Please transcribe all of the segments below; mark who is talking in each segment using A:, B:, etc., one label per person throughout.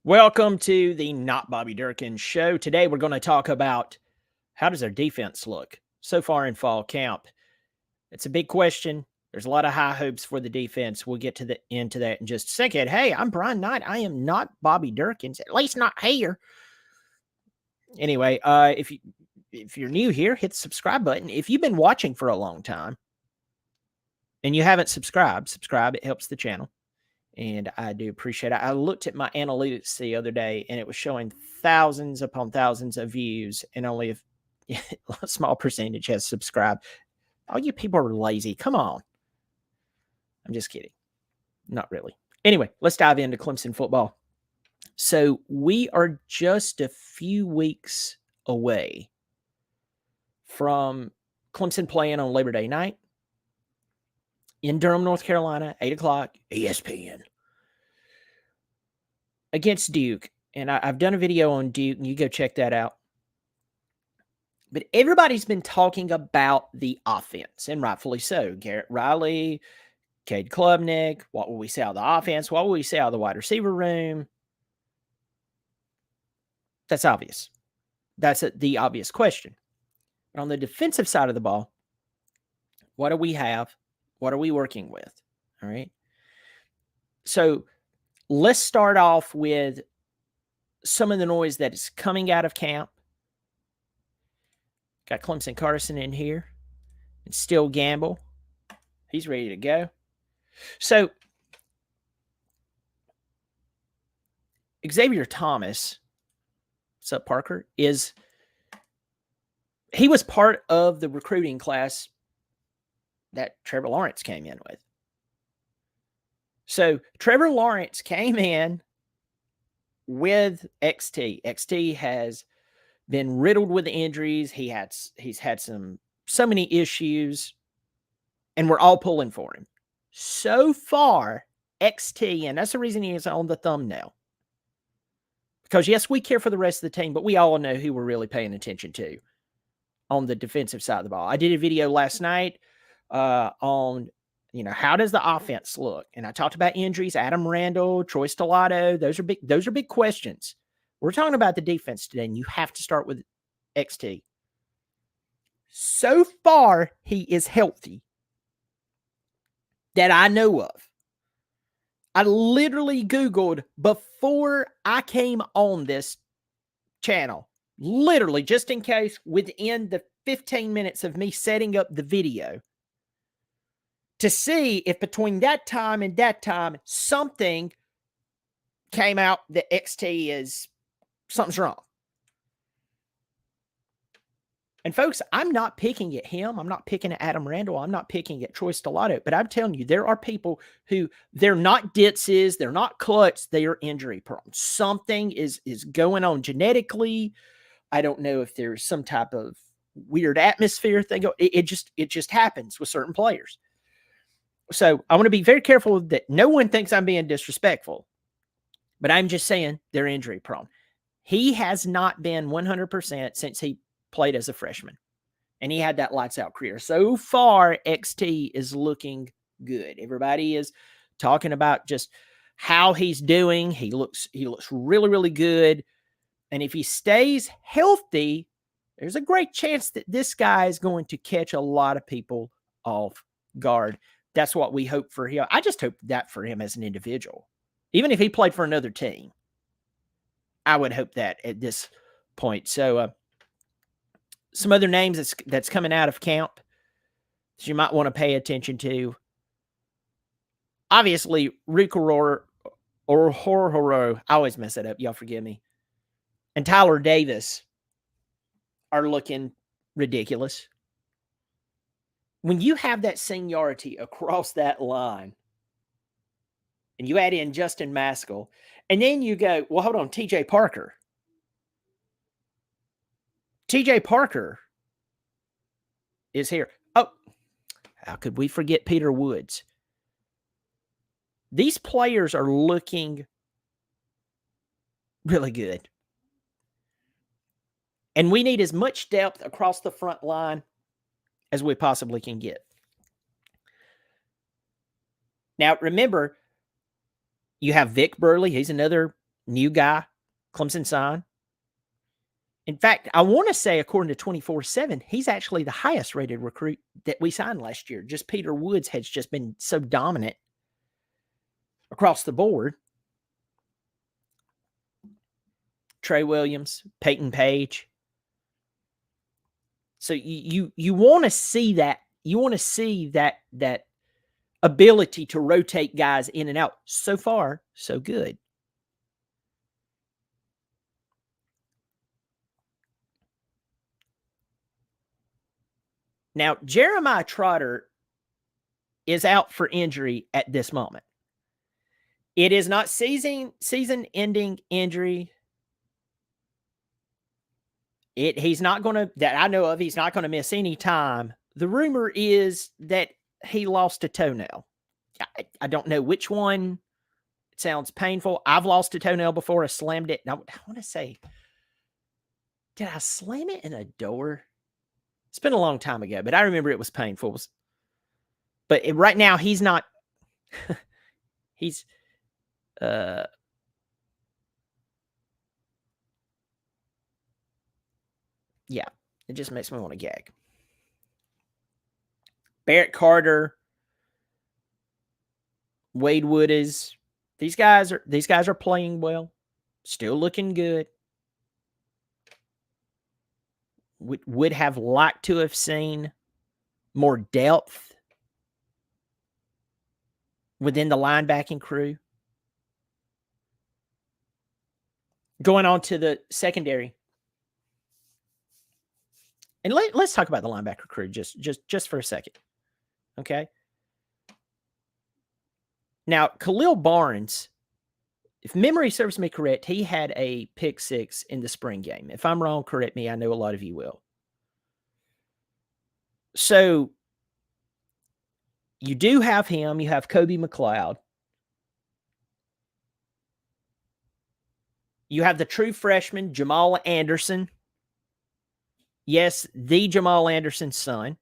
A: Welcome to the Not Bobby Durkin show. Today we're going to talk about how does our defense look so far in fall camp. It's a big question. There's a lot of high hopes for the defense. We'll get into that in just a second. Hey, I'm Brian Knight. I am not Bobby Durkins, at least not here. Anyway, if you're new here, hit the subscribe button. If you've been watching for a long time and you haven't subscribed, subscribe. It helps the channel. And I do appreciate it. I looked at my analytics the other day, and it was showing thousands upon thousands of views, and only a small percentage has subscribed. All you people are lazy. Come on. I'm just kidding. Not really. Anyway, let's dive into Clemson football. So we are just a few weeks away from Clemson playing on Labor Day night in Durham, North Carolina, 8 o'clock, ESPN, against Duke. And I've done a video on Duke, and you go check that out. But everybody's been talking about the offense, and rightfully so. Garrett Riley, Cade Klubnik, what will we say out of the offense? What will we say out of the wide receiver room? That's obvious. That's the obvious question. But on the defensive side of the ball, what do we have? What are we working with? All right. So let's start off with some of the noise that is coming out of camp. Got Clemson Carson in here and Still Gamble. He's ready to go. So Xavier Thomas, what's up, Parker, he was part of the recruiting class that Trevor Lawrence came in with. So Trevor Lawrence came in with XT. XT has been riddled with injuries. He's had so many issues, and we're all pulling for him. So far, XT, and that's the reason he is on the thumbnail. Because, yes, we care for the rest of the team, but we all know who we're really paying attention to on the defensive side of the ball. I did a video last night on, how does the offense look? And I talked about injuries, Adam Randall, Troy Stellato. Those are big questions. We're talking about the defense today, and you have to start with XT. So far, he is healthy that I know of. I literally Googled before I came on this channel, literally just in case, within the 15 minutes of me setting up the video, to see if between that time and that time something came out that XT is something's wrong. And folks, I'm not picking at him. I'm not picking at Adam Randall. I'm not picking at Troy Stellato. But I'm telling you, there are people who they're not Ditzes, they're not Clutch, they are injury prone. Something is going on genetically. I don't know if there's some type of weird atmosphere thing. It just happens with certain players. So I want to be very careful that no one thinks I'm being disrespectful. But I'm just saying they're injury prone. He has not been 100% since he played as a freshman, and he had that lights out career. So far, XT is looking good. Everybody is talking about just how he's doing. He looks really, really good. And if he stays healthy, there's a great chance that this guy is going to catch a lot of people off guard. That's what we hope for him. I just hope that for him as an individual. Even if he played for another team, I would hope that at this point. So, some other names that's coming out of camp that you might want to pay attention to. Obviously, Ricoro, I always mess it up. Y'all forgive me. And Tyler Davis are looking ridiculous. When you have that seniority across that line, and you add in Justin Maskell, and then you go, well, hold on, TJ Parker. TJ Parker is here. Oh, how could we forget Peter Woods? These players are looking really good. And we need as much depth across the front line as we possibly can get. Now, remember, you have Vic Burley. He's another New guy, Clemson sign. In fact, I want to say, according to 24/7, he's actually the highest rated recruit that we signed last year. Just Peter Woods has just been so dominant across the board. Trey Williams, Peyton Page. So you want to see that. You want to see that ability to rotate guys in and out. So far, so good. Now, Jeremiah Trotter is out for injury at this moment. It is not season-ending injury. He's not going to, that I know of, he's not going to miss any time. The rumor is that he lost a toenail. I don't know which one. It sounds painful. I've lost a toenail before. I slammed it. Now, I want to say, did I slam it in a door? It's been a long time ago, but I remember it was painful. But right now, he's not. He's. Yeah, it just makes me want to gag. Barrett Carter, Wade Wood is. These guys are playing well, still looking good. Would have liked to have seen more depth within the linebacking crew. Going on to the secondary. And let's talk about the linebacker crew just for a second. Okay. Now, Khalil Barnes, if memory serves me correct, he had a pick six in the spring game. If I'm wrong, correct me. I know a lot of you will. So you do have him. You have Kobe McLeod. You have the true freshman, Jamal Anderson. Yes, the Jamal Anderson's son.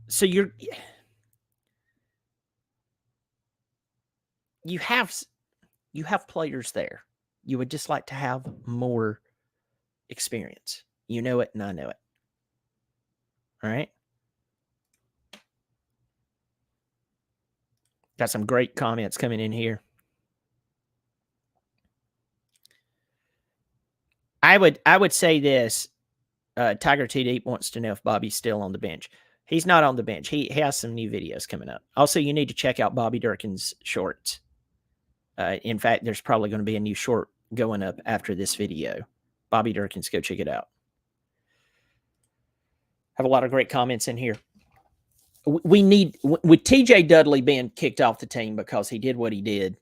A: So you have players there. You would just like to have more experience. You know it, and I know it. All right. Got some great comments coming in here. I would say this. Tiger T Deep wants to know if Bobby's still on the bench. He's not on the bench. He has some new videos coming up. Also, you need to check out Bobby Durkin's shorts. In fact, there's probably going to be a new short going up after this video. Bobby Durkins, go check it out. Have a lot of great comments in here. We need, with TJ Dudley being kicked off the team because he did what he did,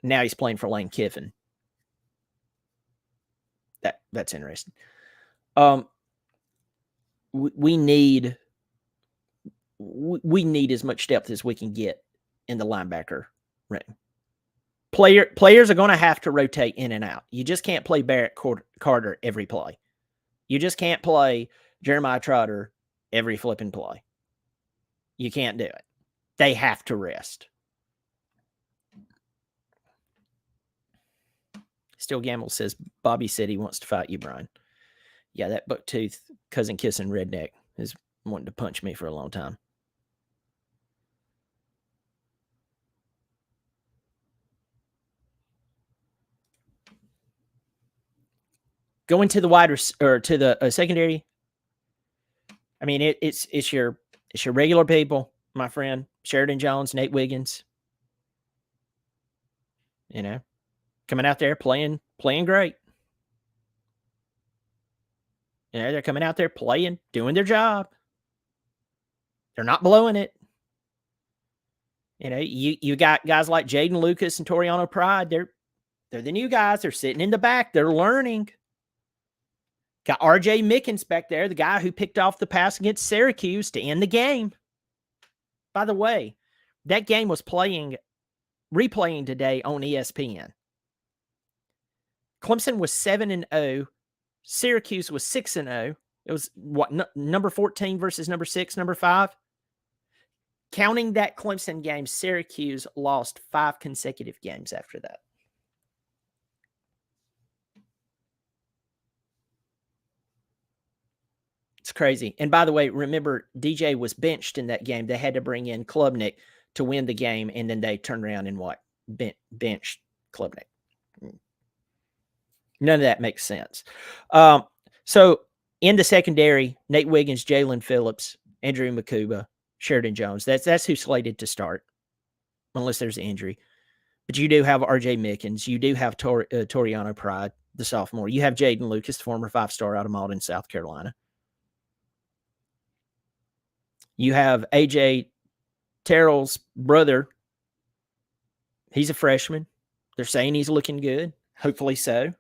A: now he's playing for Lane Kiffin. That's interesting. We need as much depth as we can get in the linebacker ring. Players are going to have to rotate in and out. You just can't play Barrett Carter every play. You just can't play Jeremiah Trotter every flipping play. You can't do it. They have to rest. Still Gamble says, Bobby said he wants to fight you, Brian. Yeah, that bucktooth cousin kissing redneck is wanting to punch me for a long time. Going to the to the secondary. I mean, it's your regular people, my friend. Sheridan Jones, Nate Wiggins. You know, coming out there playing great. You know, they're coming out there playing, doing their job. They're not blowing it. You know, you got guys like Jaden Lucas and Toriano Pride. They're the new guys. They're sitting in the back. They're learning. Got RJ Mickens back there, the guy who picked off the pass against Syracuse to end the game. By the way, that game was replaying today on ESPN. Clemson was 7-0. Syracuse was 6-0. It was what, number 14 versus number 6, number 5? Counting that Clemson game, Syracuse lost 5 consecutive games after that. It's crazy. And by the way, remember, DJ was benched in that game. They had to bring in Klubnik to win the game, and then they turned around and what? Benched Klubnik. None of that makes sense. So in the secondary, Nate Wiggins, Jalen Phillips, Andrew Makuba, Sheridan Jones. That's who's slated to start, unless there's an injury. But you do have R.J. Mickens. You do have Toriano Pride, the sophomore. You have Jaden Lucas, the former 5-star out of Malden, South Carolina. You have A.J. Terrell's brother. He's a freshman. They're saying he's looking good. Hopefully so.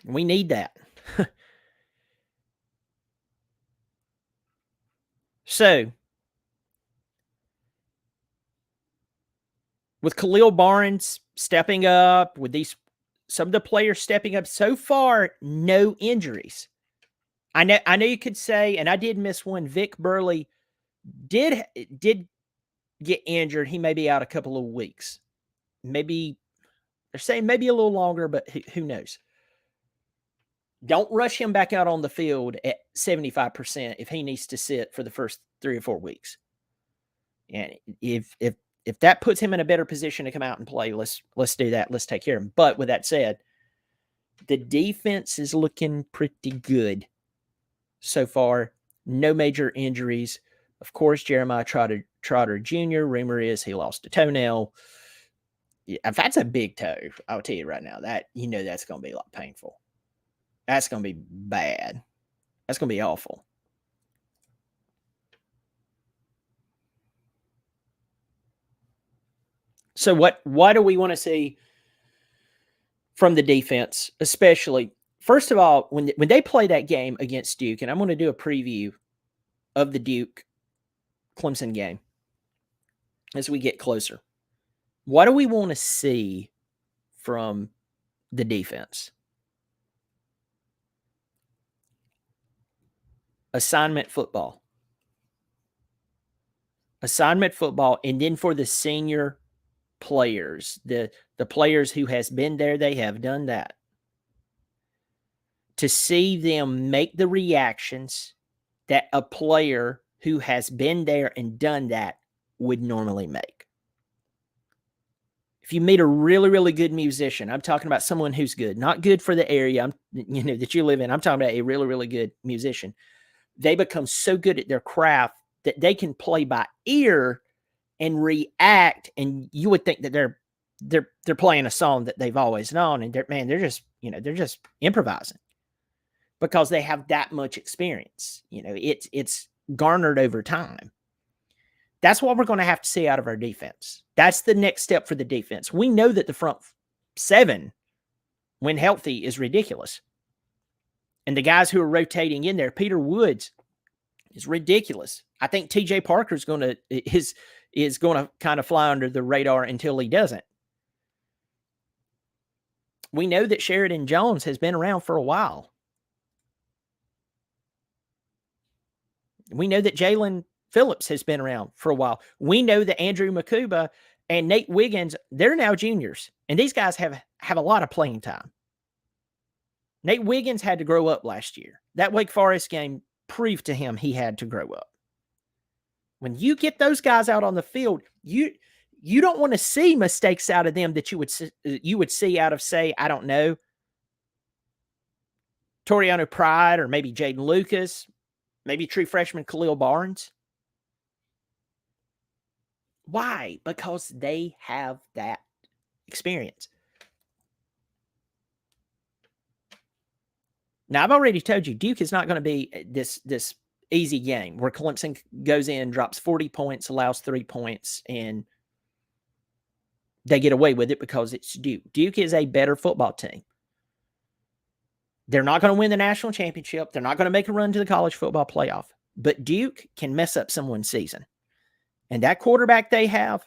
A: We need that. So, with Khalil Barnes stepping up, with some of the players stepping up, so far, no injuries. I know you could say, and I did miss one, Vic Burley did get injured. He may be out a couple of weeks. Maybe, they're saying maybe a little longer, but who knows? Don't rush him back out on the field at 75% if he needs to sit for the first 3 or 4 weeks. And if that puts him in a better position to come out and play, let's do that. Let's take care of him. But with that said, the defense is looking pretty good so far. No major injuries. Of course, Jeremiah Trotter Jr., rumor is he lost a toenail. If that's a big toe, I'll tell you right now, that that's going to be a lot painful. That's going to be bad. That's going to be awful. So what do we want to see from the defense, especially? First of all, when they play that game against Duke, and I'm going to do a preview of the Duke Clemson game as we get closer. What do we want to see from the defense? Assignment football. Assignment football, and then for the senior players, the players who has been there, they have done that. To see them make the reactions that a player who has been there and done that would normally make. If you meet a really, really good musician, I'm talking about someone who's good, not good for the area that you live in. I'm talking about a really, really good musician. They become so good at their craft that they can play by ear and react, and you would think that they're playing a song that they've always known, and they're just improvising because they have that much experience. It's garnered over time. That's what we're going to have to see out of our defense. That's the next step for the defense. We know that the front 7, when healthy, is ridiculous. And the guys who are rotating in there, Peter Woods is ridiculous. I think TJ Parker is going to kind of fly under the radar until he doesn't. We know that Sheridan Jones has been around for a while. We know that Jalen Phillips has been around for a while. We know that Andrew Makuba and Nate Wiggins, they're now juniors, and these guys have a lot of playing time. Nate Wiggins had to grow up last year. That Wake Forest game proved to him he had to grow up. When you get those guys out on the field, you don't want to see mistakes out of them that you would see out of, say, I don't know, Toriano Pride or maybe Jaden Lucas, maybe true freshman Khalil Barnes. Why? Because they have that experience. Now, I've already told you, Duke is not going to be this easy game where Clemson goes in, drops 40 points, allows 3 points, and they get away with it because it's Duke. Duke is a better football team. They're not going to win the national championship. They're not going to make a run to the college football playoff. But Duke can mess up someone's season. And that quarterback they have,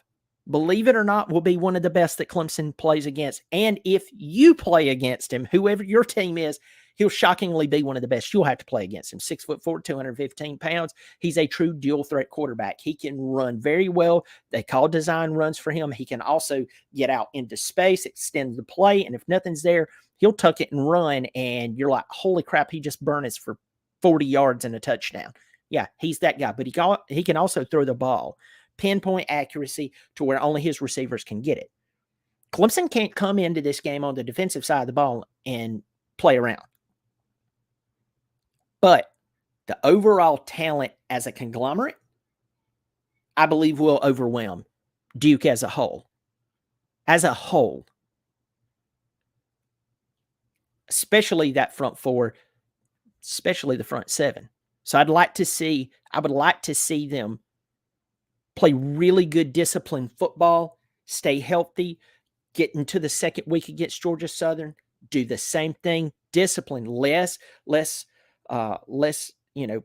A: believe it or not, will be one of the best that Clemson plays against. And if you play against him, whoever your team is, he'll shockingly be one of the best you'll have to play against him. 6'4", 215 pounds. He's a true dual threat quarterback. He can run very well. They call design runs for him. He can also get out into space, extend the play, and if nothing's there, he'll tuck it and run, and you're like, holy crap, he just burned us for 40 yards and a touchdown. Yeah, he's that guy, but he can also throw the ball. Pinpoint accuracy to where only his receivers can get it. Clemson can't come into this game on the defensive side of the ball and play around. But the overall talent as a conglomerate, I believe, will overwhelm Duke as a whole. As a whole. Especially that front four, especially the front seven. So I would like to see them play really good disciplined football, stay healthy, get into the second week against Georgia Southern, do the same thing, discipline, less,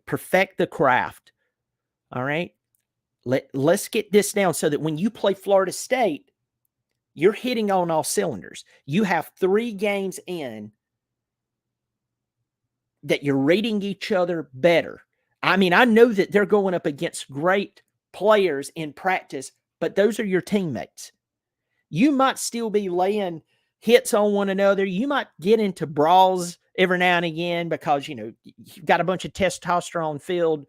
A: perfect the craft. All right. Let's get this down so that when you play Florida State, you're hitting on all cylinders. You have 3 games in that you're rating each other better. I mean, I know that they're going up against great players in practice, but those are your teammates. You might still be laying hits on one another. You might get into brawls every now and again because, you've got a bunch of testosterone filled,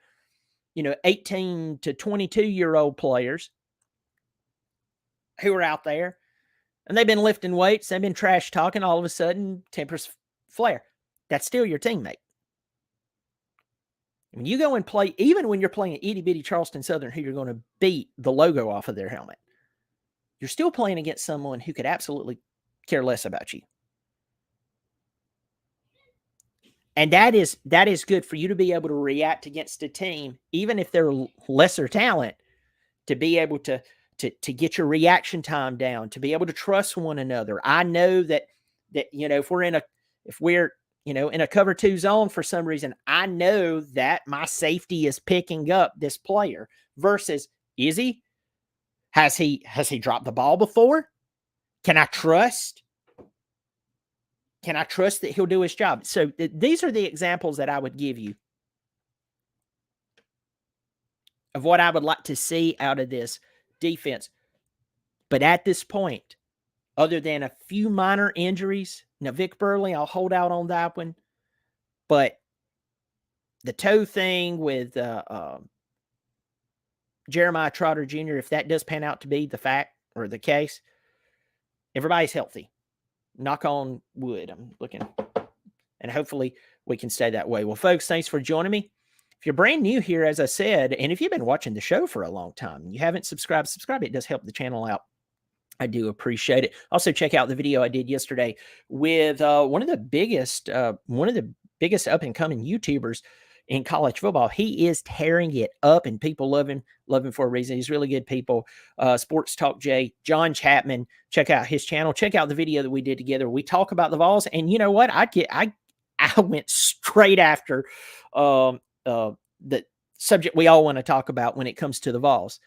A: 18 to 22-year-old players who are out there, and they've been lifting weights. They've been trash talking. All of a sudden, tempers flare. That's still your teammate. When you go and play, even when you're playing an itty-bitty Charleston Southern who you're going to beat the logo off of their helmet, you're still playing against someone who could absolutely care less about you. And that is good for you to be able to react against a team, even if they're lesser talent, to be able to get your reaction time down, to be able to trust one another. I know that if we're in a cover 2 zone for some reason, I know that my safety is picking up this player versus, is he? Has he dropped the ball before? Can I trust that he'll do his job? So these are the examples that I would give you of what I would like to see out of this defense. But at this point, other than a few minor injuries, now Vic Burley, I'll hold out on that one. But the toe thing with Jeremiah Trotter Jr., if that does pan out to be the fact or the case, everybody's healthy. Knock on wood. I'm looking. And hopefully we can stay that way. Well, folks, thanks for joining me. If you're brand new here, as I said, and if you've been watching the show for a long time and you haven't subscribed, it does help the channel out. I do appreciate it. Also, check out the video I did yesterday with one of the biggest up-and-coming YouTubers in college football. He is tearing it up, and people love him for a reason. He's really good people. Sports Talk J, John Chapman. Check out his channel. Check out the video that we did together. We talk about the Vols, and you know what? I went straight after the subject we all want to talk about when it comes to the Vols.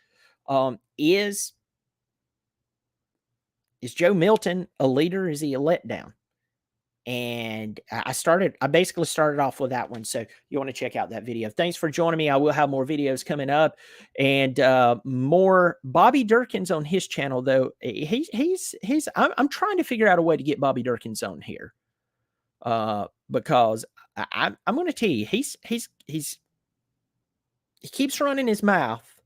A: Is Joe Milton a leader? Is he a letdown? And I basically started off with that one. So you want to check out that video. Thanks for joining me. I will have more videos coming up and more Bobby Durkins on his channel, though. I'm trying to figure out a way to get Bobby Durkins on here because I'm going to tell you, he keeps running his mouth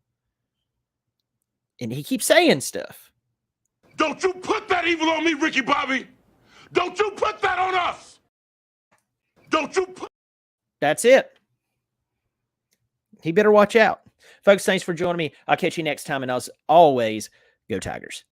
A: and he keeps saying stuff.
B: Don't you put that evil on me, Ricky Bobby. Don't you put that on us. Don't you put...
A: That's it. He better watch out. Folks, thanks for joining me. I'll catch you next time. And as always, go Tigers.